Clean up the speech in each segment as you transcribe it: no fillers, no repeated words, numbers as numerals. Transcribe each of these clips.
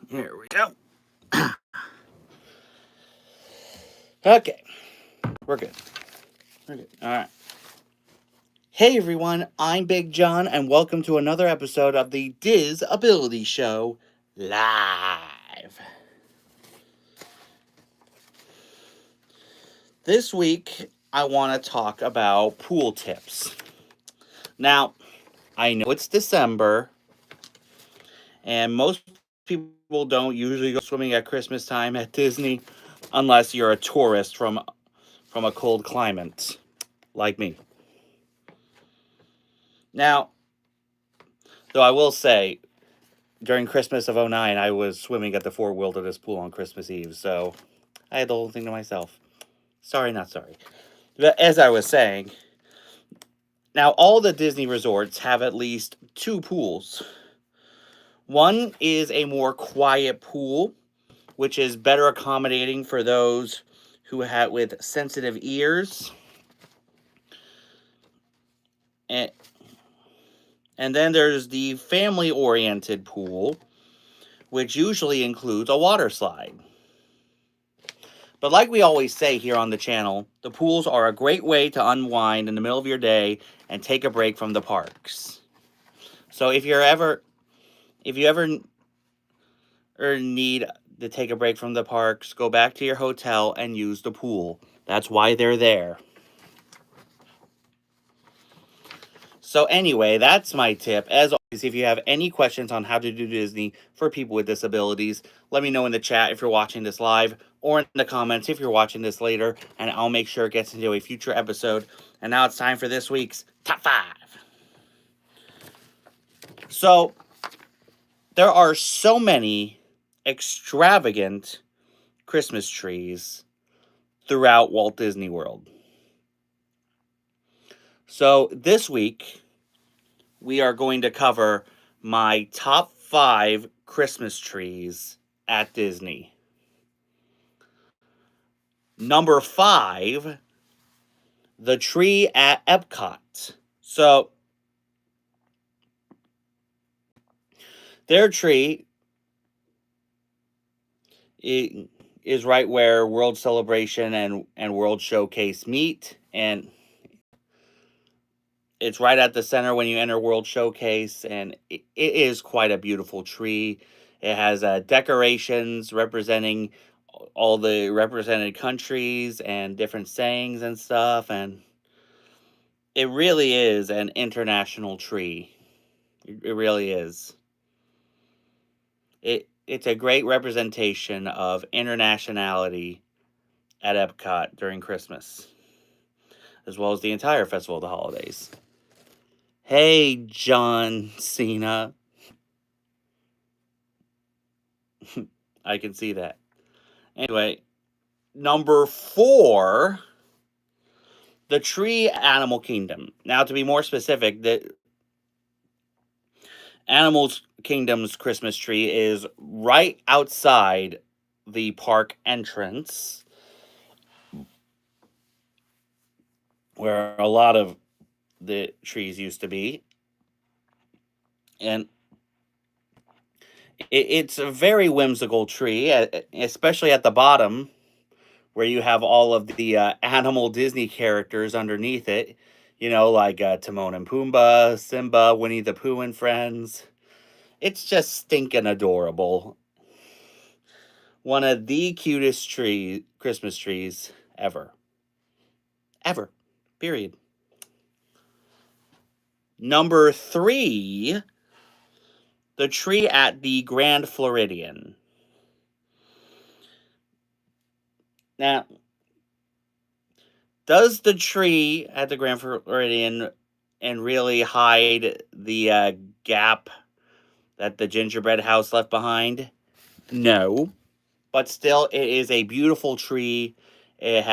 Here we go. Okay, we're good. We're good. All right. Hey everyone, I'm Big John, and welcome to another episode of the Diz Ability Show live. This week, I want to talk about pool tips. Now, I know it's December, and most people don't usually go swimming at Christmas time at Disney unless you're a tourist from a cold climate like me. Now, though I will say, during Christmas of '09, I was swimming at the Fort Wilderness Pool on Christmas Eve, so I had the whole thing to myself. Sorry, not sorry. But as I was saying, now all the Disney resorts have at least two pools. One is a more quiet pool, which is better accommodating for those who have with sensitive ears. And, and then there's the family-oriented pool, which usually includes a water slide. But like we always say here on the channel, the pools are a great way to unwind in the middle of your day and take a break from the parks. So if you ever need to take a break from the parks, go back to your hotel and use the pool. That's why they're there. So anyway, that's my tip. As always, if you have any questions on how to do Disney for people with disabilities, let me know in the chat if you're watching this live, or in the comments if you're watching this later, and I'll make sure it gets into a future episode. And now it's time for this week's Top 5. So, there are so many extravagant Christmas trees throughout Walt Disney World. So, this week, we are going to cover my top 5 Christmas trees at Disney. Number 5, the tree at Epcot. So, their tree is right where World Celebration and World Showcase meet, and it's right at the center when you enter World Showcase, and it is quite a beautiful tree. It has decorations representing all the represented countries and different sayings and stuff, and it really is an international tree. It really is. It's a great representation of internationality at Epcot during Christmas, as well as the entire Festival of the Holidays. Hey, John Cena. I can see that. Anyway, number 4, the tree Animal Kingdom. Now, to be more specific, the Animal Kingdom's Christmas tree is right outside the park entrance, where a lot of the trees used to be. And it's a very whimsical tree, especially at the bottom, where you have all of the animal Disney characters underneath it. You know, like Timon and Pumbaa, Simba, Winnie the Pooh and friends. It's just stinking adorable. One of the cutest Christmas trees ever. Ever. Period. Number 3, the tree at the Grand Floridian. Now, does the tree at the Grand Floridian and really hide the gap that the gingerbread house left behind? No. But still, it is a beautiful tree. It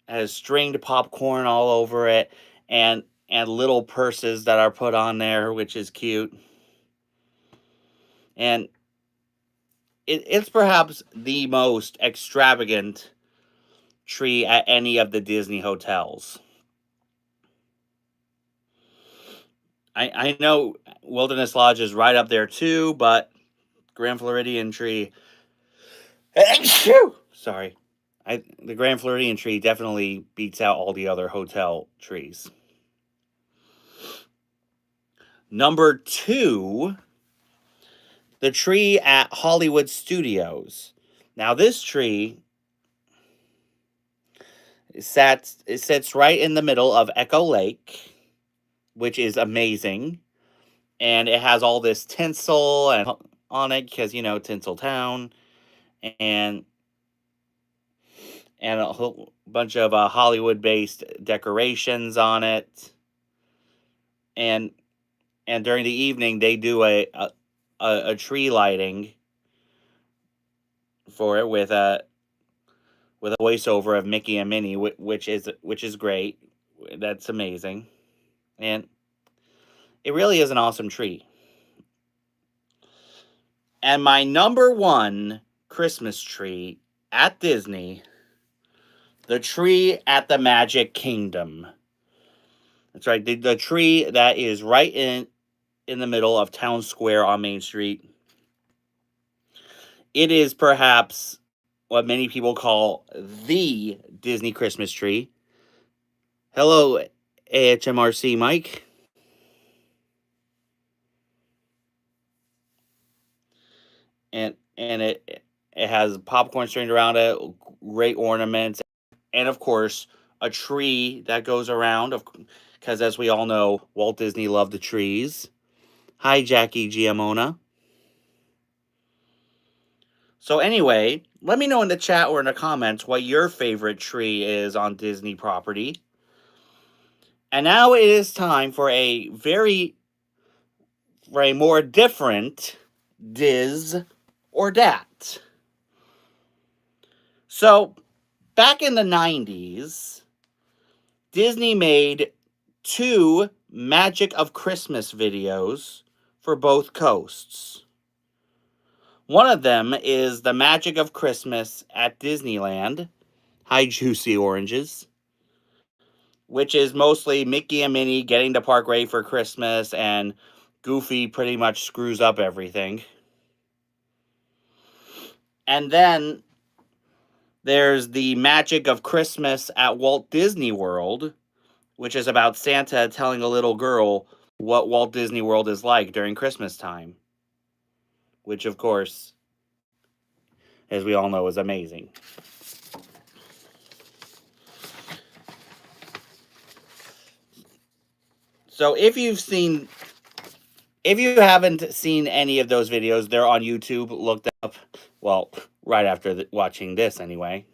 has stringed popcorn all over it, and little purses that are put on there, which is cute. And it's perhaps the most extravagant tree at any of the Disney hotels. I know Wilderness Lodge is right up there too, but Grand Floridian tree. Sorry. The Grand Floridian tree definitely beats out all the other hotel trees. Number 2, the tree at Hollywood Studios. Now, this tree sits right in the middle of Echo Lake, which is amazing. And it has all this tinsel and on it because, Tinseltown. And a whole bunch of Hollywood-based decorations on it. And during the evening, they do a tree lighting for it with a voiceover of Mickey and Minnie, which is great. That's amazing, and it really is an awesome tree. And my number 1 Christmas tree at Disney, the tree at the Magic Kingdom. That's right, the tree that is right in the middle of Town Square on Main Street. It is perhaps what many people call the Disney Christmas tree. Hello, AHMRC Mike. And it has popcorn string around it, great ornaments, and of course a tree that goes around. Because as we all know, Walt Disney loved the trees. Hi, Jackie Giamona. So anyway, let me know in the chat or in the comments what your favorite tree is on Disney property. And now it is time for a more different Diz or Dat. So, back in the 90s, Disney made 2 Magic of Christmas videos for both coasts. One of them is the Magic of Christmas at Disneyland. Hi, Juicy Oranges. Which is mostly Mickey and Minnie getting the park ready for Christmas, and Goofy pretty much screws up everything. And then there's the Magic of Christmas at Walt Disney World, which is about Santa telling a little girl what Walt Disney World is like during Christmas time. Which, of course, as we all know, is amazing. So if you haven't seen any of those videos, they're on YouTube. Look them up. Well, right after watching this, anyway.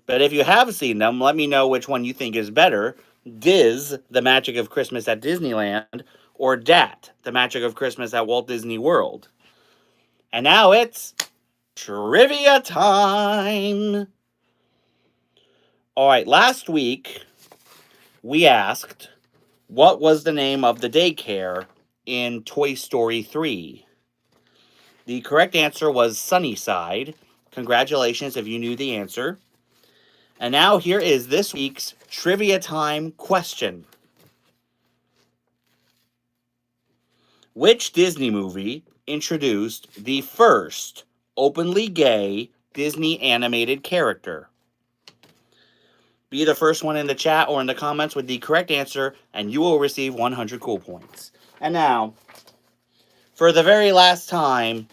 But if you have seen them, let me know which one you think is better. Diz, the Magic of Christmas at Disneyland, or Dat, the Magic of Christmas at Walt Disney World. And now it's trivia time. All right, last week we asked, what was the name of the daycare in Toy Story 3? The correct answer was Sunnyside. Congratulations if you knew the answer. And now here is this week's trivia time question. Which Disney movie introduced the first openly gay Disney animated character? Be the first one in the chat or in the comments with the correct answer, and you will receive 100 cool points. And now, for the very last time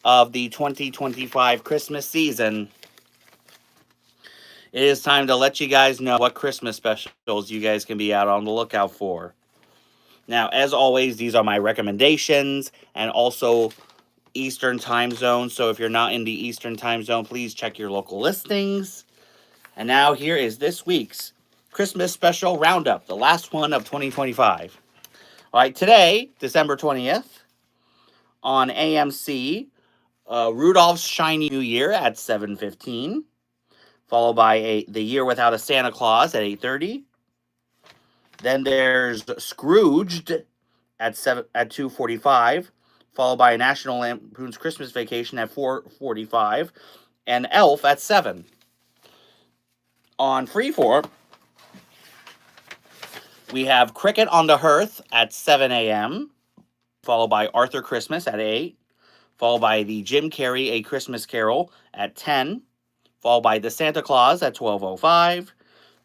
of the 2025 Christmas season, it is time to let you guys know what Christmas specials you guys can be out on the lookout for. Now, as always, these are my recommendations and also Eastern time zone. So if you're not in the Eastern time zone, please check your local listings. And now here is this week's Christmas special roundup, the last one of 2025. All right, today, December 20th, on AMC, Rudolph's Shiny New Year at 7:15, followed by The Year Without a Santa Claus at 8:30. Then there's Scrooged at 2:45, followed by National Lampoon's Christmas Vacation at 4:45, and Elf at 7. On Freeform, we have Cricket on the Hearth at 7 a.m., followed by Arthur Christmas at 8, followed by the Jim Carrey A Christmas Carol at 10, followed by The Santa Claus at 12:05,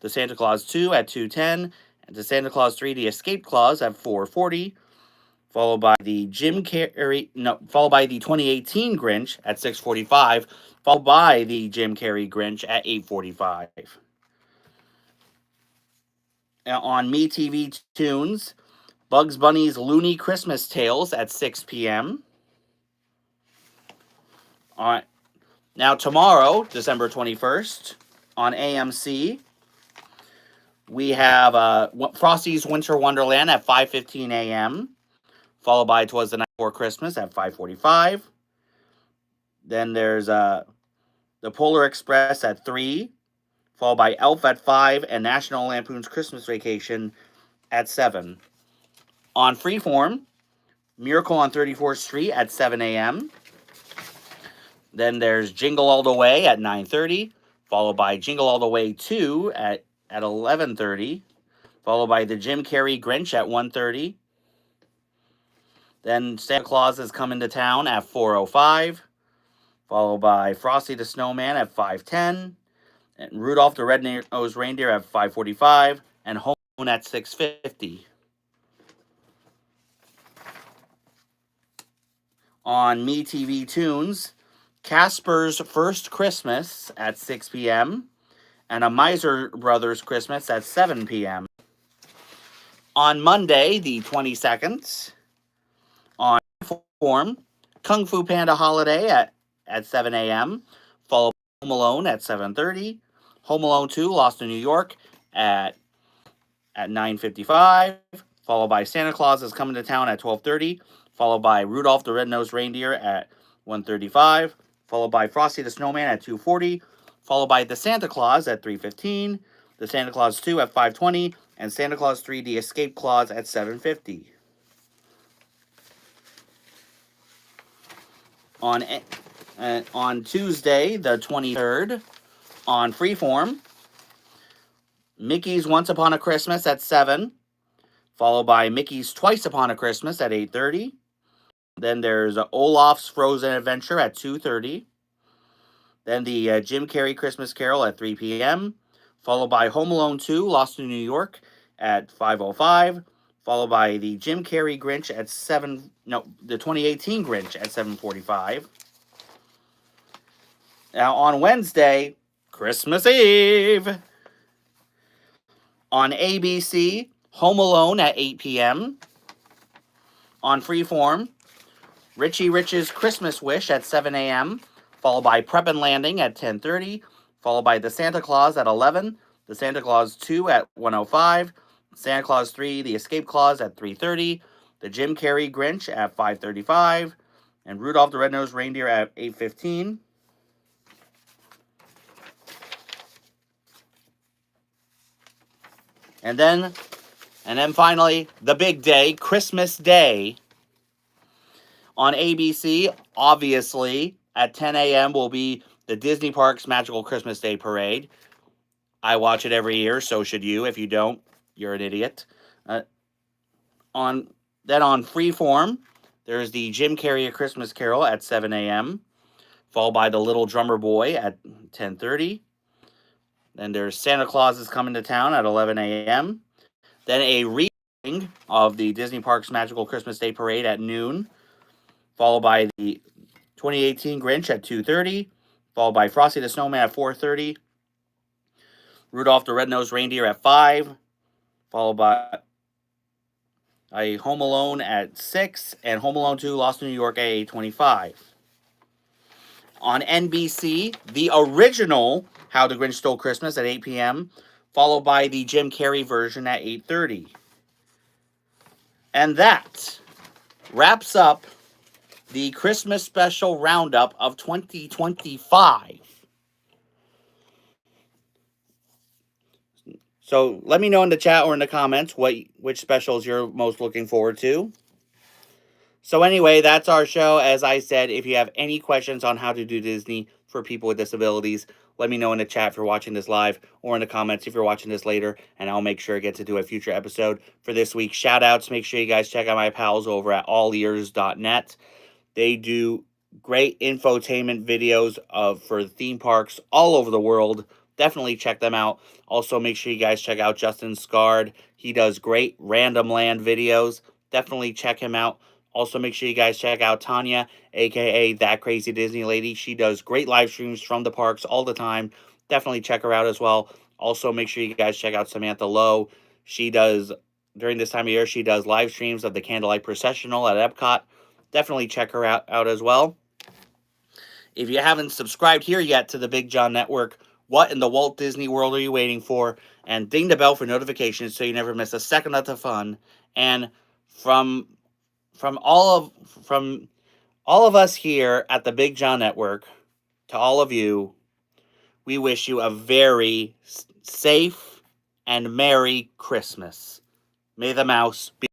The Santa Claus 2 at 2:10, and The Santa Claus 3 The Escape Clause at 4:40, followed by the 2018 Grinch at 6:45, followed by the Jim Carrey Grinch at 8:45. On MeTV Tunes, Bugs Bunny's Looney Christmas Tales at 6 p.m. Now tomorrow, December 21st, on AMC, we have Frosty's Winter Wonderland at 5:15 a.m., followed by 'Twas the Night Before Christmas at 5:45. Then there's The Polar Express at 3, followed by Elf at 5, and National Lampoon's Christmas Vacation at 7. On Freeform, Miracle on 34th Street at 7 a.m. Then there's Jingle All the Way at 9:30, followed by Jingle All the Way 2 at 11:30, followed by the Jim Carrey Grinch at 1:30. Then Santa Claus is Coming to Town at 4:05, followed by Frosty the Snowman at 5:10, and Rudolph the Red-Nosed Reindeer at 5:45, and Home Alone at 6:50. On MeTV Tunes, Casper's First Christmas at 6 p.m., and A Miser Brothers Christmas at 7 p.m. On Monday, the 22nd, on Freeform, Kung Fu Panda Holiday at 7 a.m., followed by Home Alone at 7:30, Home Alone 2, Lost in New York at 9:55, followed by Santa Claus is Coming to Town at 12:30, followed by Rudolph the Red-Nosed Reindeer at 1:35, followed by Frosty the Snowman at 2:40, followed by The Santa Claus at 3:15, The Santa Claus 2 at 5:20, and Santa Claus 3 The Escape Clause at 7:50. On Tuesday, the 23rd, on Freeform, Mickey's Once Upon a Christmas at 7, followed by Mickey's Twice Upon a Christmas at 8:30. Then there's Olaf's Frozen Adventure at 2:30. Then the Jim Carrey Christmas Carol at 3 p.m., followed by Home Alone 2, Lost in New York at 5:05, followed by the Jim Carrey Grinch at the 2018 Grinch at 7:45. Now on Wednesday, Christmas Eve, on ABC, Home Alone at 8 p.m. On Freeform, Richie Rich's Christmas Wish at 7 a.m., followed by Prep and Landing at 10:30, followed by The Santa Claus at 11, The Santa Claus 2 at 1:05, Santa Claus 3 The Escape Clause at 3:30, the Jim Carrey Grinch at 5:35, and Rudolph the Red-Nosed Reindeer at 8:15. And then finally, the big day, Christmas Day. On ABC, obviously, at 10 a.m. will be the Disney Parks Magical Christmas Day Parade. I watch it every year, so should you. If you don't, you're an idiot. On Freeform, there's the Jim Carrey A Christmas Carol at 7 a.m., followed by The Little Drummer Boy at 10:30. Then there's Santa Claus is Coming to Town at 11 a.m. Then a reading of the Disney Parks Magical Christmas Day Parade at noon, followed by the 2018 Grinch at 2:30, followed by Frosty the Snowman at 4:30, Rudolph the Red-Nosed Reindeer at 5, followed by a Home Alone at 6, and Home Alone 2 Lost in New York at 8:25. On NBC, the original How the Grinch Stole Christmas at 8 p.m., followed by the Jim Carrey version at 8:30. And that wraps up the Christmas special roundup of 2025. So let me know in the chat or in the comments which specials you're most looking forward to. So anyway, that's our show. As I said, if you have any questions on how to do Disney for people with disabilities, let me know in the chat if you're watching this live, or in the comments if you're watching this later, and I'll make sure I get to do a future episode. For this week's shout-outs, make sure you guys check out my pals over at allears.net. They do great infotainment videos for theme parks all over the world. Definitely check them out. Also, make sure you guys check out Justin Scard. He does great random land videos. Definitely check him out. Also, make sure you guys check out Tanya, aka That Crazy Disney Lady. She does great live streams from the parks all the time. Definitely check her out as well. Also, make sure you guys check out Samantha Lowe. She does, during this time of year, she does live streams of the Candlelight Processional at Epcot. Definitely check her out as well. If you haven't subscribed here yet to the Big John Network, what in the Walt Disney World are you waiting for? And ding the bell for notifications so you never miss a second of the fun. And from from all of from all of us here at the Big John Network, to all of you, we wish you a very safe and Merry Christmas. May the mouse be